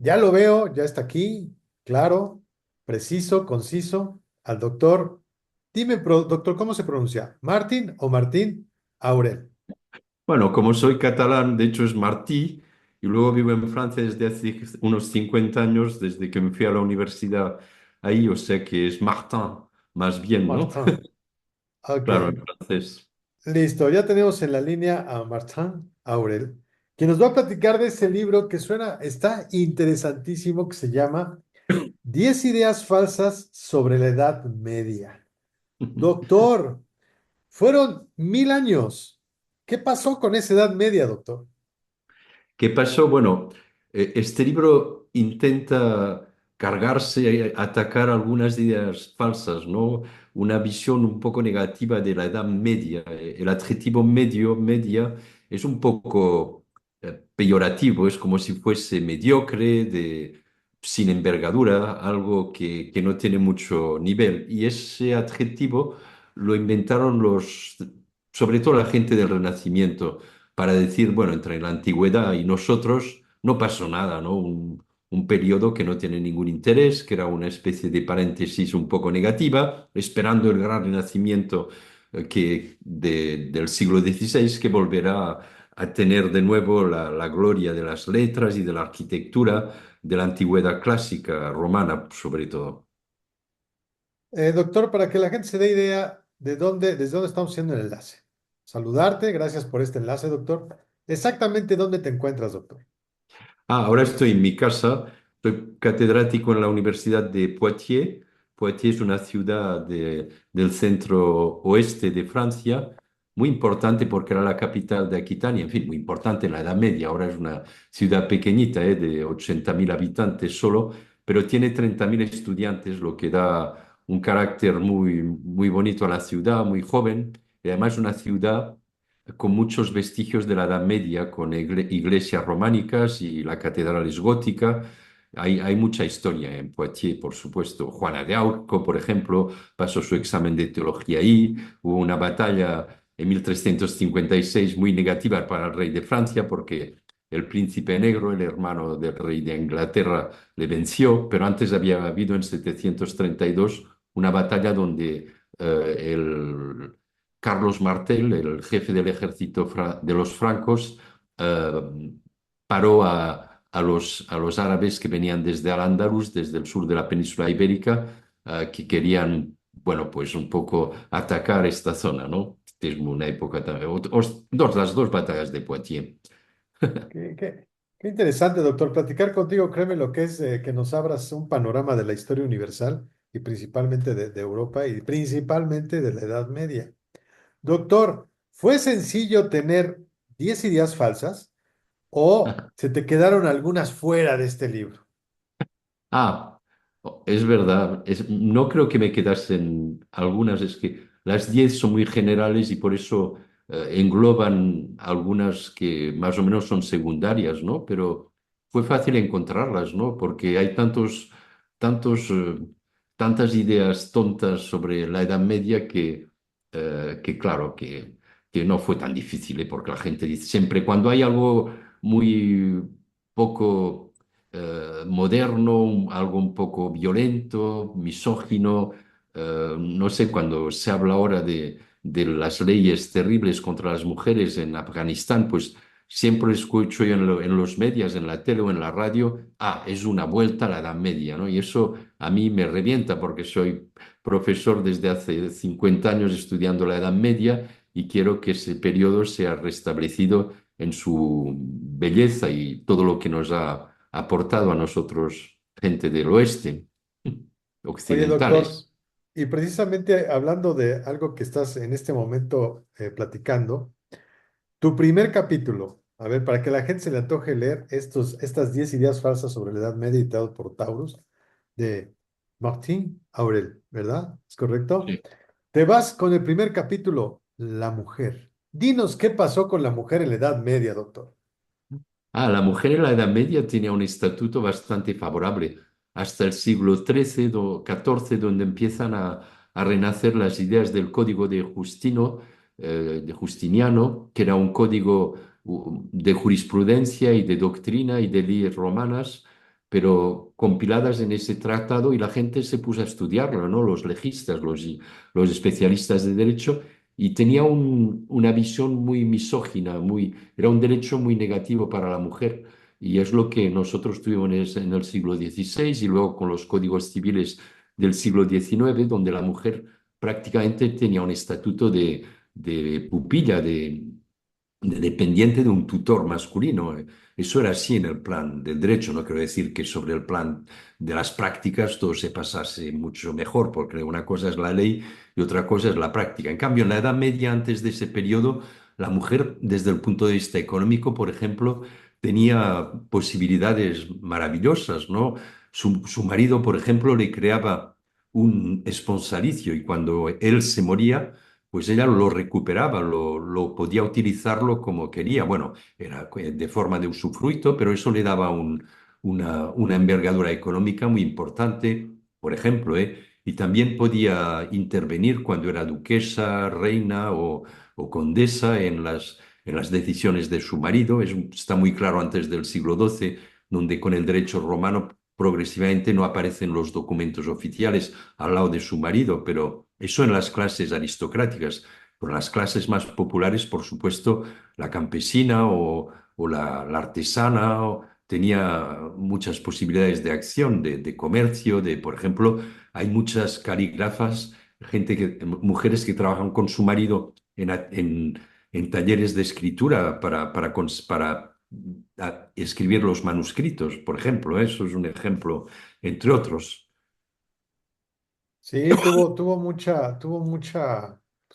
Ya lo veo, ya está aquí, claro, preciso, conciso. Al doctor, dime, doctor, ¿cómo se pronuncia? ¿Martín o Martín Aurel? Bueno, como soy catalán, de hecho es Martí, y luego vivo en Francia desde hace unos 50 años, desde que me fui a la universidad ahí, o sea que es Martin, más bien, ¿no? Martín. Ok, Claro, en francés. listo, ya tenemos en la línea a Martín Aurel, que nos va a platicar de ese libro que suena, está interesantísimo, que se llama 10 ideas falsas sobre la Edad Media. Doctor, fueron 1000 años. ¿Qué pasó con esa Edad Media, doctor? ¿Qué pasó? Bueno, este libro intenta cargarse, atacar algunas ideas falsas, ¿no? Una visión un poco negativa de la Edad Media. El adjetivo medio, media, es un poco peyorativo, es como si fuese mediocre, sin envergadura, algo que no tiene mucho nivel. Y ese adjetivo lo inventaron sobre todo la gente del Renacimiento para decir, bueno, entre la antigüedad y nosotros no pasó nada, ¿no? Un periodo que no tiene ningún interés, que era una especie de paréntesis un poco negativa, esperando el gran renacimiento del siglo XVI, que volverá a tener de nuevo la gloria de las letras y de la arquitectura de la antigüedad clásica romana, sobre todo. Doctor, para que la gente se dé idea de dónde, desde dónde estamos haciendo el enlace. Saludarte, gracias por este enlace, doctor. Exactamente dónde te encuentras, doctor. Ahora estoy en mi casa, soy catedrático en la Universidad de Poitiers. Poitiers es una ciudad del centro oeste de Francia, muy importante porque era la capital de Aquitania, en fin, muy importante en la Edad Media. Ahora es una ciudad pequeñita, de 80.000 habitantes solo, pero tiene 30.000 estudiantes, lo que da un carácter muy, muy bonito a la ciudad, muy joven. Y además es una ciudad con muchos vestigios de la Edad Media, con iglesias románicas y la catedral es gótica. Hay mucha historia en Poitiers, por supuesto. Juana de Arco, por ejemplo, pasó su examen de teología ahí. Hubo una batalla en 1356 muy negativa para el rey de Francia porque el príncipe negro, el hermano del rey de Inglaterra, le venció, pero antes había habido en 732 una batalla donde el Carlos Martel, el jefe del ejército de los francos, eh, paró a los árabes que venían desde Al-Ándalus, desde el sur de la península ibérica, que querían, bueno, pues un poco atacar esta zona, ¿no? Es una época también. Las dos batallas de Poitiers. Qué interesante, doctor. Platicar contigo, créeme lo que es que nos abras un panorama de la historia universal y principalmente de Europa y principalmente de la Edad Media. Doctor, ¿fue sencillo tener 10 ideas falsas o se te quedaron algunas fuera de este libro? Ah, es verdad. No creo que me quedasen algunas, es que las 10 son muy generales y por eso engloban algunas que más o menos son secundarias, ¿no? Pero fue fácil encontrarlas, ¿no? Porque hay tantos, tantas ideas tontas sobre la Edad Media que claro, que no fue tan difícil, porque la gente dice siempre cuando hay algo muy poco moderno, algo un poco violento, misógino. No sé, cuando se habla ahora de las leyes terribles contra las mujeres en Afganistán, pues siempre escucho yo en los medios, en la tele o en la radio, es una vuelta a la Edad Media, ¿no? Y eso a mí me revienta porque soy profesor desde hace 50 años estudiando la Edad Media y quiero que ese periodo sea restablecido en su belleza y todo lo que nos ha aportado a nosotros, gente del oeste, Oye, doctor, occidentales. y precisamente hablando de algo que estás en este momento platicando, tu primer capítulo, a ver, para que la gente se le antoje leer estas 10 ideas falsas sobre la Edad Media editado por Taurus, de Martín Aurel, ¿verdad? ¿Es correcto? Sí. Te vas con el primer capítulo, la mujer. Dinos qué pasó con la mujer en la Edad Media, doctor. La mujer en la Edad Media tenía un estatuto bastante favorable hasta el siglo XIII, XIV, donde empiezan a renacer las ideas del código de Justino, de Justiniano, que era un código de jurisprudencia y de doctrina y de leyes romanas, pero compiladas en ese tratado y la gente se puso a estudiarlo, ¿no? Los legistas, los especialistas de derecho, y tenía una visión muy misógina, era un derecho muy negativo para la mujer. Y es lo que nosotros tuvimos en el siglo XVI y luego con los códigos civiles del siglo XIX, donde la mujer prácticamente tenía un estatuto de pupila, dependiente de un tutor masculino. Eso era así en el plan del derecho. No quiero decir que sobre el plan de las prácticas todo se pasase mucho mejor, porque una cosa es la ley y otra cosa es la práctica. En cambio, en la Edad Media, antes de ese periodo, la mujer, desde el punto de vista económico, por ejemplo, tenía posibilidades maravillosas, ¿no? Su marido, por ejemplo, le creaba un esponsalicio y cuando él se moría, pues ella lo recuperaba, lo podía utilizarlo como quería. Bueno, era de forma de usufructo, pero eso le daba una envergadura económica muy importante, por ejemplo, ¿eh? Y también podía intervenir cuando era duquesa, reina o condesa en las decisiones de su marido. Está muy claro antes del siglo XII, donde con el derecho romano progresivamente no aparecen los documentos oficiales al lado de su marido, pero eso en las clases aristocráticas. Por las clases más populares, por supuesto, la campesina o la artesana tenía muchas posibilidades de acción, de comercio, por ejemplo, hay muchas calígrafas, mujeres que trabajan con su marido en talleres de escritura para escribir los manuscritos, por ejemplo. Eso es un ejemplo, entre otros. Sí, pues,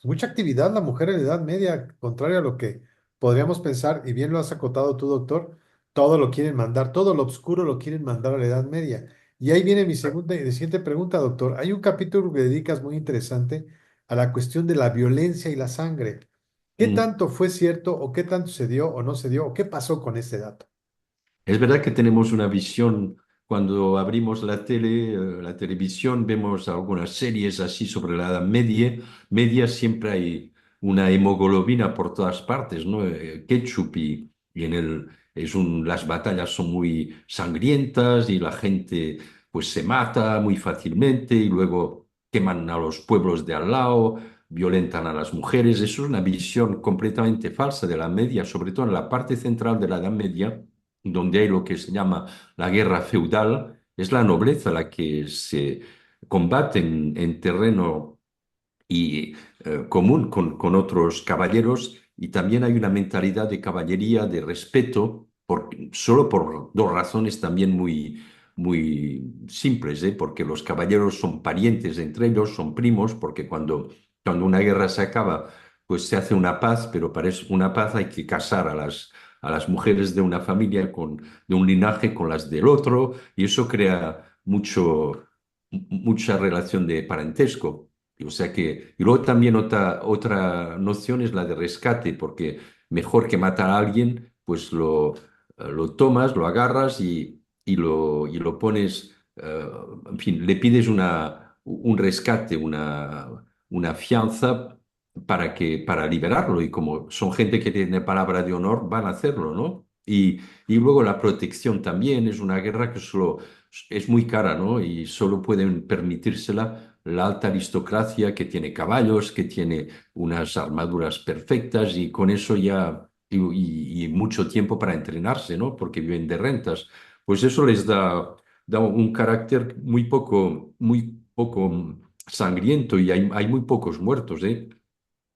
mucha actividad la mujer en la Edad Media, contrario a lo que podríamos pensar, y bien lo has acotado tú, doctor, todo lo quieren mandar, todo lo oscuro lo quieren mandar a la Edad Media. Y ahí viene mi segunda y siguiente pregunta, doctor. Hay un capítulo que dedicas muy interesante a la cuestión de la violencia y la sangre. ¿Qué Mm. tanto fue cierto o qué tanto se dio o no se dio o qué pasó con ese dato? Es verdad que tenemos una visión, cuando abrimos la tele, la televisión, vemos algunas series así sobre la Edad Media siempre hay una hemoglobina por todas partes, ¿no? Ketchup y las batallas son muy sangrientas y la gente pues se mata muy fácilmente y luego queman a los pueblos de al lado, violentan a las mujeres. Eso es una visión completamente falsa de la media, sobre todo en la parte central de la Edad Media donde hay lo que se llama la guerra feudal, es la nobleza la que se combate en terreno y común con otros caballeros y también hay una mentalidad de caballería, de respeto, solo por dos razones también muy simples, ¿eh? Porque los caballeros son parientes entre ellos, son primos, porque cuando una guerra se acaba, pues se hace una paz, pero para una paz hay que casar a las mujeres de una familia de un linaje con las del otro, y eso crea mucha relación de parentesco. O sea y luego también otra noción es la de rescate, porque mejor que matar a alguien, pues lo tomas, lo agarras y lo pones, en fin, le pides un rescate, una fianza para liberarlo. Y como son gente que tiene palabra de honor, van a hacerlo, ¿no? Y luego la protección también es una guerra que solo es muy cara, ¿no? Y solo pueden permitírsela la alta aristocracia que tiene caballos, que tiene unas armaduras perfectas y con eso ya, y mucho tiempo para entrenarse, ¿no? Porque viven de rentas. Pues eso les da un carácter muy poco sangriento y hay muy pocos muertos, ¿eh?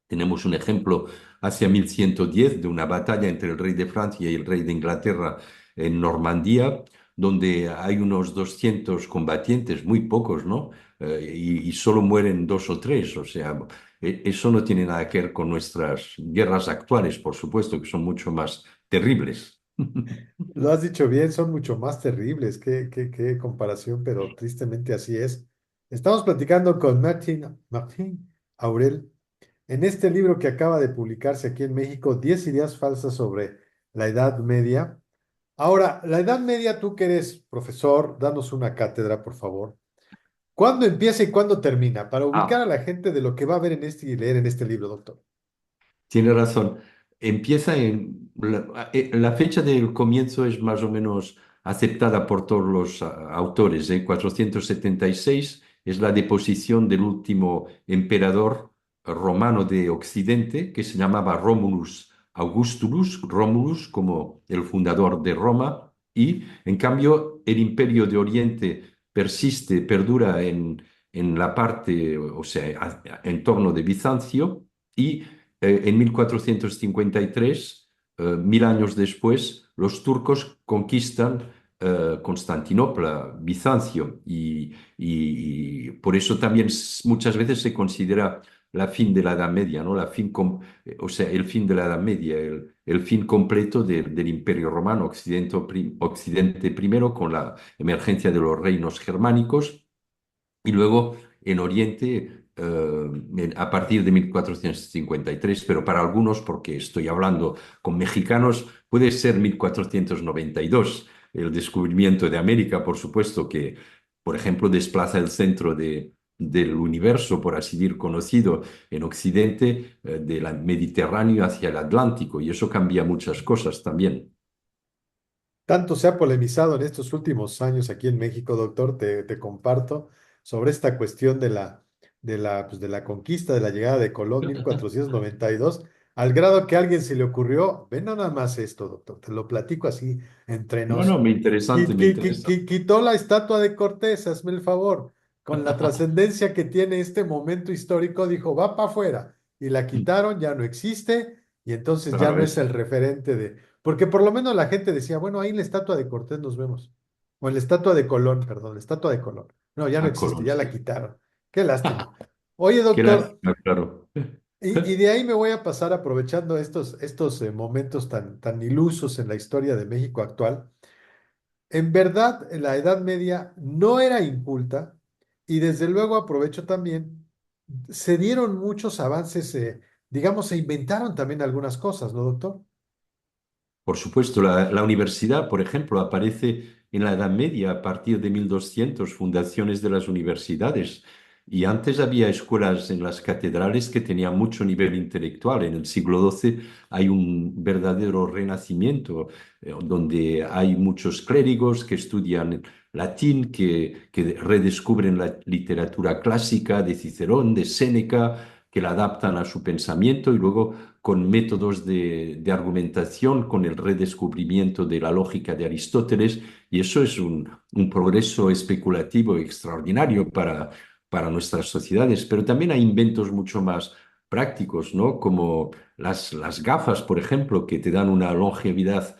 Tenemos un ejemplo hacia 1110 de una batalla entre el rey de Francia y el rey de Inglaterra en Normandía, donde hay unos 200 combatientes, muy pocos, ¿no? Y solo mueren dos o tres. O sea, eso no tiene nada que ver con nuestras guerras actuales, por supuesto, que son mucho más terribles. Lo has dicho bien, son mucho más terribles, qué comparación, pero tristemente así es. Estamos platicando con Martín Aurel en este libro que acaba de publicarse aquí en México, 10 ideas falsas sobre la Edad Media. Ahora, la Edad Media, tú que eres profesor, danos una cátedra, por favor. ¿Cuándo empieza y cuándo termina? Para ubicar a Ah, la gente de lo que va a ver en este y leer en este libro, doctor. tiene razón. La fecha del comienzo es más o menos aceptada por todos los autores. En 476 es la deposición del último emperador romano de Occidente, que se llamaba Romulus Augustulus, Romulus como el fundador de Roma, y en cambio el imperio de Oriente persiste, perdura en la parte, o sea, en torno de Bizancio, y en 1453, 1000 años después, los turcos conquistan Constantinopla, Bizancio, y por eso también muchas veces se considera la fin de la Edad Media, ¿no? O sea, el fin de la Edad Media, el fin completo del Imperio Romano, Occidente primero con la emergencia de los reinos germánicos y luego en Oriente a partir de 1453, pero para algunos, porque estoy hablando con mexicanos, puede ser 1492, el descubrimiento de América, por supuesto, que, por ejemplo, desplaza el centro del universo, por así decir, conocido en Occidente, del Mediterráneo hacia el Atlántico, y eso cambia muchas cosas también. Tanto se ha polemizado en estos últimos años aquí en México, doctor, te comparto sobre esta cuestión de la conquista, de la llegada de Colón 1492, al grado que a alguien se le ocurrió, ven nada más esto, doctor, te lo platico así entre No, no, nos. me interesante, me interesa. Quitó la estatua de Cortés, hazme el favor, con la trascendencia que tiene este momento histórico, dijo, va para afuera, y la quitaron, ya no existe, y entonces ya Claro, no es el referente de, porque por lo menos la gente decía, bueno, ahí en la estatua de Cortés nos vemos, o en la estatua de Colón, perdón, la estatua de Colón, no, ya no a existe, Colón, ya la sí. quitaron, qué lástima. Oye, Qué doctor, lástima, claro. y de ahí me voy a pasar aprovechando estos momentos tan ilusos en la historia de México actual. En verdad, la Edad Media no era inculta y desde luego aprovecho también, se dieron muchos avances, digamos, se inventaron también algunas cosas, ¿no, doctor? Por supuesto, la universidad, por ejemplo, aparece en la Edad Media a partir de 1200, fundaciones de las universidades. Y antes había escuelas en las catedrales que tenían mucho nivel intelectual. En el siglo XII hay un verdadero renacimiento, donde hay muchos clérigos que estudian latín, que redescubren la literatura clásica de Cicerón, de Séneca, que la adaptan a su pensamiento y luego con métodos de argumentación, con el redescubrimiento de la lógica de Aristóteles, y eso es un progreso especulativo extraordinario para nuestras sociedades. Pero también hay inventos mucho más prácticos, ¿no? Como las gafas, por ejemplo, que te dan una longevidad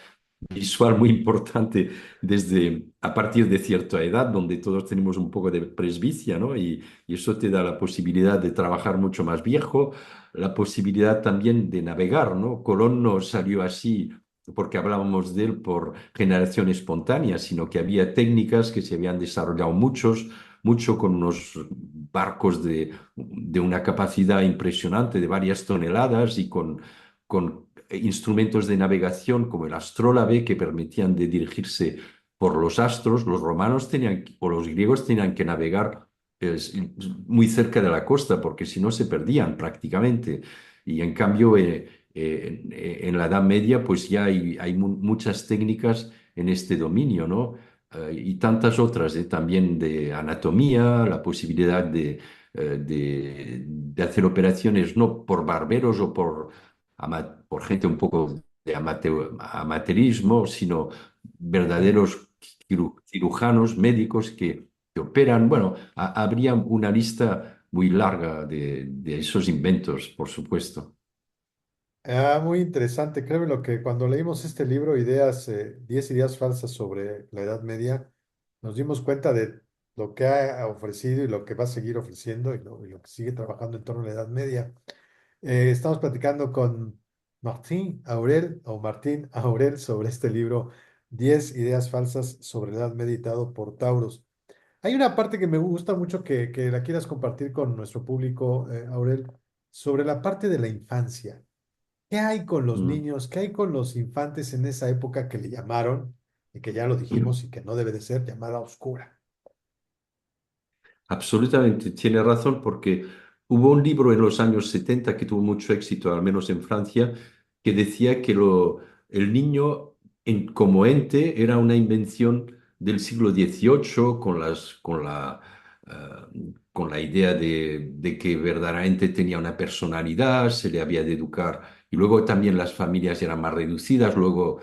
visual muy importante desde a partir de cierta edad, donde todos tenemos un poco de presbicia, ¿no? Y eso te da la posibilidad de trabajar mucho más viejo, la posibilidad también de navegar, ¿no? Colón no salió así porque hablábamos de él por generación espontánea, sino que había técnicas que se habían desarrollado mucho con unos barcos de una capacidad impresionante de varias toneladas y con instrumentos de navegación como el astrólabe que permitían de dirigirse por los astros. Los romanos tenían, o los griegos tenían que navegar es muy cerca de la costa, porque si no se perdían prácticamente. Y en cambio, en la Edad Media, pues ya hay muchas técnicas en este dominio, ¿no? Y tantas otras, también de anatomía, la posibilidad de hacer operaciones no por barberos o por gente un poco de amateurismo, sino verdaderos cirujanos, médicos que operan. Bueno, habría una lista muy larga de esos inventos, por supuesto. Ah, muy interesante. Créeme lo que cuando leímos este libro, 10 ideas falsas sobre la Edad Media, nos dimos cuenta de lo que ha ofrecido y lo que va a seguir ofreciendo y lo que sigue trabajando en torno a la Edad Media. Estamos platicando con Martín Aurel sobre este libro, 10 ideas falsas sobre la Edad Media, editado por Tauros. Hay una parte que me gusta mucho que la quieras compartir con nuestro público, Aurel, sobre la parte de la infancia. ¿Qué hay con los Mm. niños? ¿Qué hay con los infantes en esa época que le llamaron, y que ya lo dijimos y que no debe de ser llamada oscura? Absolutamente, tiene razón, porque hubo un libro en los años 70 que tuvo mucho éxito, al menos en Francia, que decía que el niño como ente era una invención del siglo XVIII con la idea de que verdaderamente tenía una personalidad, se le había de educar. Y luego también las familias eran más reducidas, luego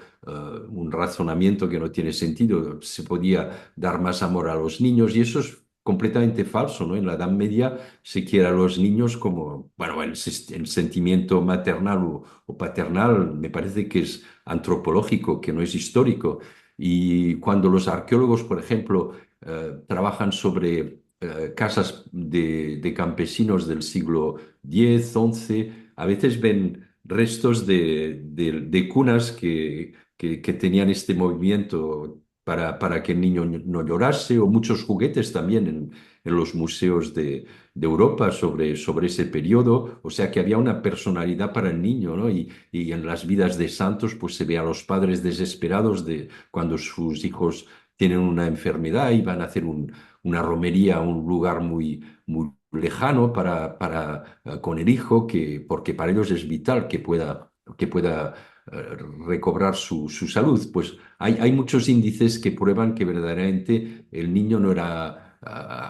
un razonamiento que no tiene sentido, se podía dar más amor a los niños y eso es completamente falso, ¿no? En la Edad Media se quiere a los niños como, bueno, el sentimiento maternal o paternal me parece que es antropológico, que no es histórico. Y cuando los arqueólogos, por ejemplo, trabajan sobre casas de campesinos del siglo X, XI, a veces ven restos de cunas que tenían este movimiento para que el niño no llorase, o muchos juguetes también en los museos de Europa sobre ese periodo, o sea que había una personalidad para el niño, ¿no? Y en las vidas de santos, pues se ve a los padres desesperados de cuando sus hijos tienen una enfermedad y van a hacer una romería a un lugar muy lejano con el hijo, porque para ellos es vital que pueda recobrar su salud. Pues hay muchos índices que prueban que verdaderamente el niño no era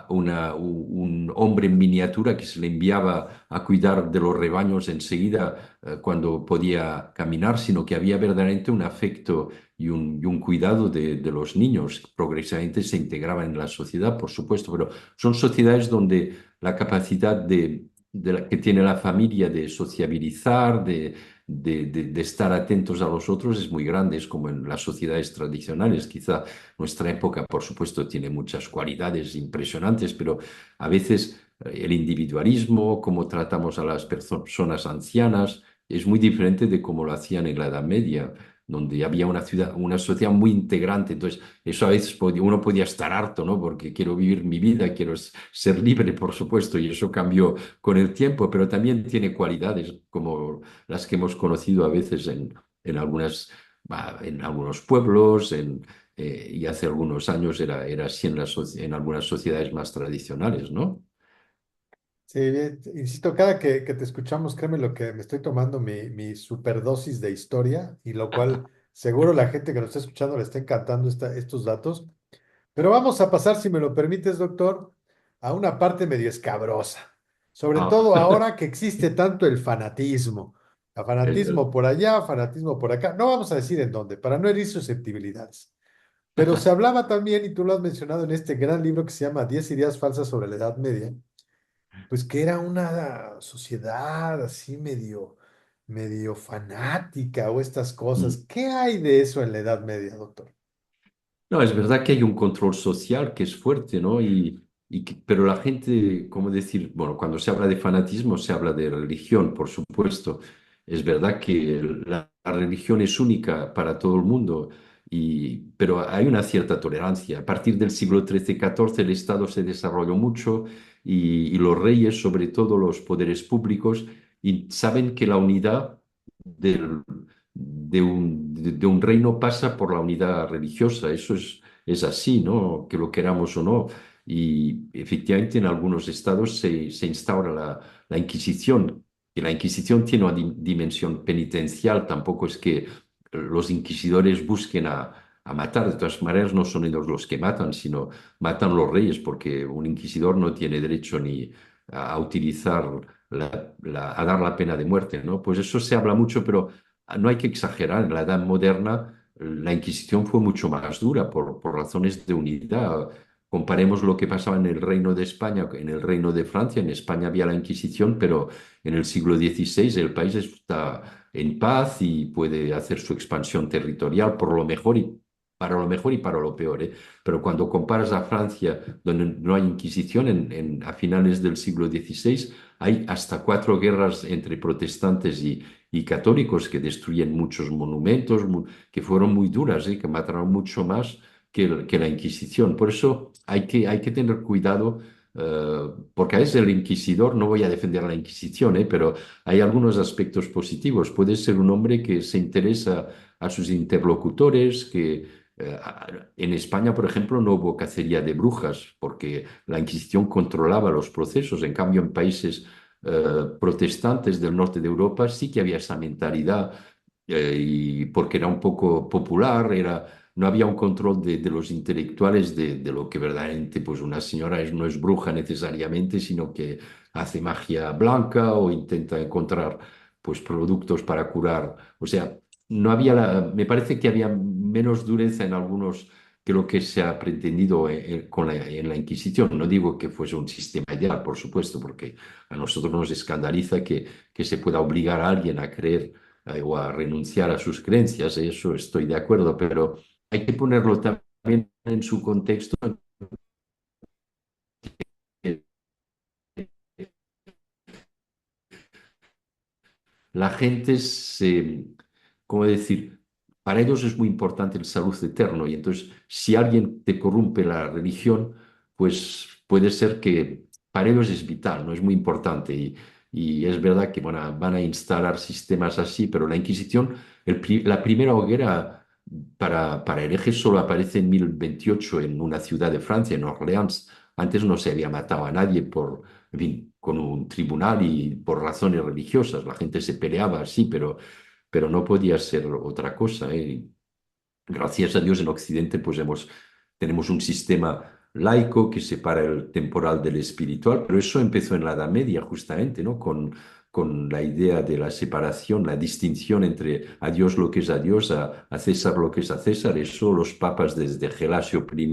un hombre en miniatura que se le enviaba a cuidar de los rebaños enseguida cuando podía caminar, sino que había verdaderamente un afecto y un cuidado de los niños. Progresivamente se integraban en la sociedad, por supuesto, pero son sociedades donde la capacidad que tiene la familia de sociabilizar, de estar atentos a los otros es muy grande, es como en las sociedades tradicionales. Quizá nuestra época, por supuesto, tiene muchas cualidades impresionantes, pero a veces el individualismo, cómo tratamos a las personas ancianas, es muy diferente de cómo lo hacían en la Edad Media, donde había una sociedad muy integrante. Entonces, eso a veces uno podía estar harto, ¿no? Porque quiero vivir mi vida, quiero ser libre, por supuesto, y eso cambió con el tiempo, pero también tiene cualidades como las que hemos conocido a veces en en algunos pueblos, y hace algunos años era así en algunas sociedades más tradicionales, ¿no? Sí, bien, insisto, cada que te escuchamos, créeme lo que me estoy tomando mi superdosis de historia, y lo cual seguro la gente que nos está escuchando le está encantando estos datos. Pero vamos a pasar, si me lo permites, doctor, a una parte medio escabrosa. Sobre Ah, todo ahora que existe tanto el fanatismo. El es fanatismo verdad. por allá, fanatismo por acá. No vamos a decir en dónde, para no herir susceptibilidades. Pero se hablaba también, y tú lo has mencionado en este gran libro que se llama 10 ideas falsas sobre la Edad Media, pues que era una sociedad así medio fanática o estas cosas. Mm. ¿Qué hay de eso en la Edad Media, doctor? No, es verdad que hay un control social que es fuerte, ¿no? Pero la gente, ¿cómo decir? Bueno, cuando se habla de fanatismo, se habla de religión, por supuesto. Es verdad que la religión es única para todo el mundo, pero hay una cierta tolerancia. A partir del siglo XIII-XIV el Estado se desarrolló mucho y los reyes, sobre todo los poderes públicos, y saben que la unidad del, de un reino pasa por la unidad religiosa. Eso es así, ¿no? Que lo queramos o no. Y efectivamente en algunos estados se instaura la Inquisición. Y la Inquisición tiene una dimensión penitencial, tampoco es que los inquisidores busquen a matar. De todas maneras, no son ellos los que matan, sino matan los reyes, porque un inquisidor no tiene derecho ni a utilizar a dar la pena de muerte, ¿no? Pues eso se habla mucho, pero no hay que exagerar. En la Edad Moderna la Inquisición fue mucho más dura por razones de unidad. Comparemos lo que pasaba en el Reino de España, en el Reino de Francia. En España había la Inquisición, pero en el siglo XVI el país está en paz y puede hacer su expansión territorial por lo mejor y para lo peor, ¿eh? Pero cuando comparas a Francia, donde no hay Inquisición, a finales del siglo XVI hay hasta 4 guerras entre protestantes y católicos que destruyen muchos monumentos, que fueron muy duras, que mataron mucho más que la Inquisición. Por eso hay que tener cuidado, porque a veces el inquisidor, no voy a defender a la Inquisición, pero hay algunos aspectos positivos. Puede ser un hombre que se interesa a sus interlocutores, en España, por ejemplo, no hubo cacería de brujas porque la Inquisición controlaba los procesos. En cambio, en países protestantes del norte de Europa sí que había esa mentalidad y porque era un poco popular, no había un control de los intelectuales de lo que verdaderamente pues una señora no es bruja necesariamente, sino que hace magia blanca o intenta encontrar pues productos para curar. O sea, no había me parece que había menos dureza en algunos que lo que se ha pretendido en la Inquisición. No digo que fuese un sistema ideal, por supuesto, porque a nosotros nos escandaliza que se pueda obligar a alguien a creer o a renunciar a sus creencias, eso estoy de acuerdo, pero hay que ponerlo también en su contexto. La gente ¿cómo decir? Para ellos es muy importante el salud eterno y entonces si alguien te corrompe la religión, pues puede ser que para ellos es vital, no es muy importante y es verdad que bueno, van a instalar sistemas así, pero la Inquisición, la primera hoguera para herejes solo aparece en 1028 en una ciudad de Francia, en Orleans. Antes no se había matado a nadie en fin, con un tribunal y por razones religiosas. La gente se peleaba así, pero no podía ser otra cosa, ¿eh? Gracias a Dios en Occidente pues tenemos un sistema laico que separa el temporal del espiritual, pero eso empezó en la Edad Media justamente, ¿no? Con la idea de la separación, la distinción entre a Dios lo que es a Dios, a César lo que es a César. Eso los papas desde Gelasio I,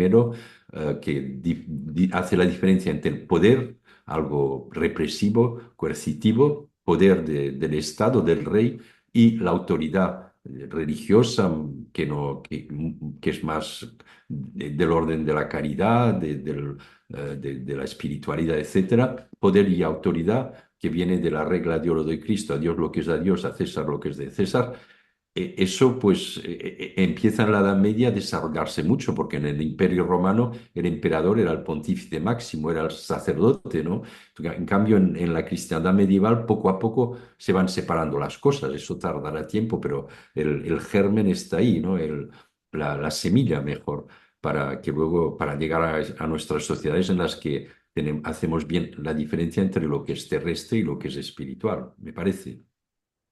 que hace la diferencia entre el poder, algo represivo, coercitivo, poder del Estado, del rey, y la autoridad religiosa que es más del orden de la caridad, de la espiritualidad, etcétera, poder y autoridad que viene de la regla de oro de Cristo, a Dios lo que es a Dios, a César lo que es de César. Eso pues empieza en la Edad Media a desarrollarse mucho, porque en el Imperio Romano el emperador era el pontífice máximo, era el sacerdote, ¿no? En cambio, en la cristiandad medieval, poco a poco se van separando las cosas, eso tardará tiempo, pero el germen está ahí, ¿no? La semilla mejor, para que luego, para llegar a nuestras sociedades en las que hacemos bien la diferencia entre lo que es terrestre y lo que es espiritual, me parece.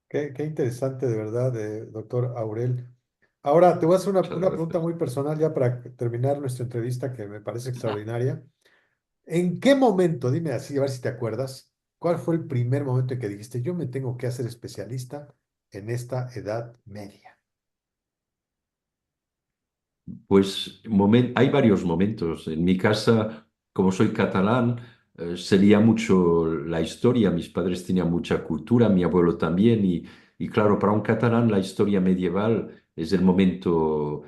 Qué interesante de verdad, doctor Aurel. Ahora, te voy a hacer Muchas una pregunta gracias. muy personal ya para terminar nuestra entrevista que me parece extraordinaria. ¿En qué momento, dime así, a ver si te acuerdas, cuál fue el primer momento en que dijiste, yo me tengo que hacer especialista en esta Edad Media? Pues hay varios momentos. En mi casa, como soy catalán, se leía mucho la historia. Mis padres tenían mucha cultura, mi abuelo también. Y claro, para un catalán la historia medieval es el momento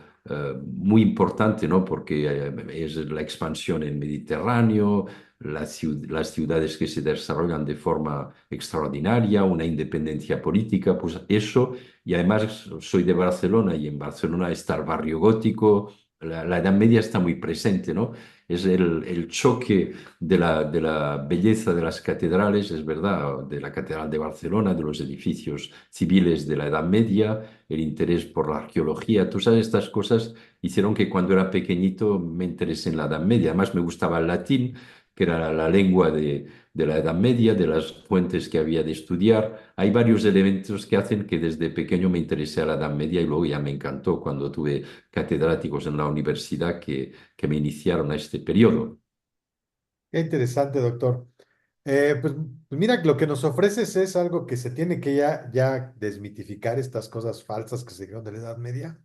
muy importante, ¿no? Porque es la expansión en Mediterráneo, las ciudades que se desarrollan de forma extraordinaria, una independencia política, pues eso. Y además soy de Barcelona y en Barcelona está el barrio gótico, la Edad Media está muy presente, ¿no? Es el choque de la belleza de las catedrales, es verdad, de la Catedral de Barcelona, de los edificios civiles de la Edad Media, el interés por la arqueología, tú sabes, estas cosas hicieron que cuando era pequeñito me interesé en la Edad Media. Además me gustaba el latín, que era la lengua de la Edad Media, de las fuentes que había de estudiar. Hay varios elementos que hacen que desde pequeño me interesé a la Edad Media y luego ya me encantó cuando tuve catedráticos en la universidad que me iniciaron a este periodo. Qué interesante, doctor. Pues mira, lo que nos ofreces es algo que se tiene que ya desmitificar estas cosas falsas que se dijeron de la Edad Media.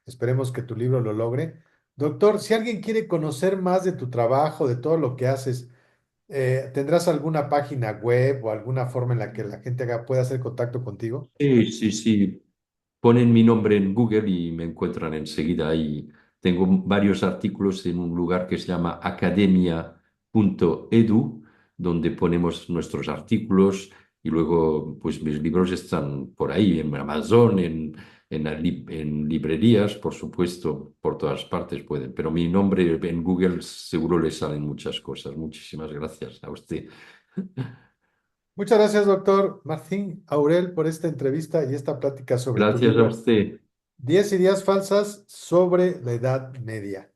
Esperemos que tu libro lo logre. Doctor, si alguien quiere conocer más de tu trabajo, de todo lo que haces, ¿tendrás alguna página web o alguna forma en la que la gente pueda hacer contacto contigo? Sí, sí, sí. Ponen mi nombre en Google y me encuentran enseguida ahí. Tengo varios artículos en un lugar que se llama academia.edu, donde ponemos nuestros artículos y luego pues mis libros están por ahí, en Amazon, en librerías, por supuesto, por todas partes pueden. Pero mi nombre en Google seguro le salen muchas cosas. Muchísimas gracias a usted. Muchas gracias, doctor Martín Aurel, por esta entrevista y esta plática sobre tu Gracias a libro, usted. 10 ideas falsas sobre la Edad Media.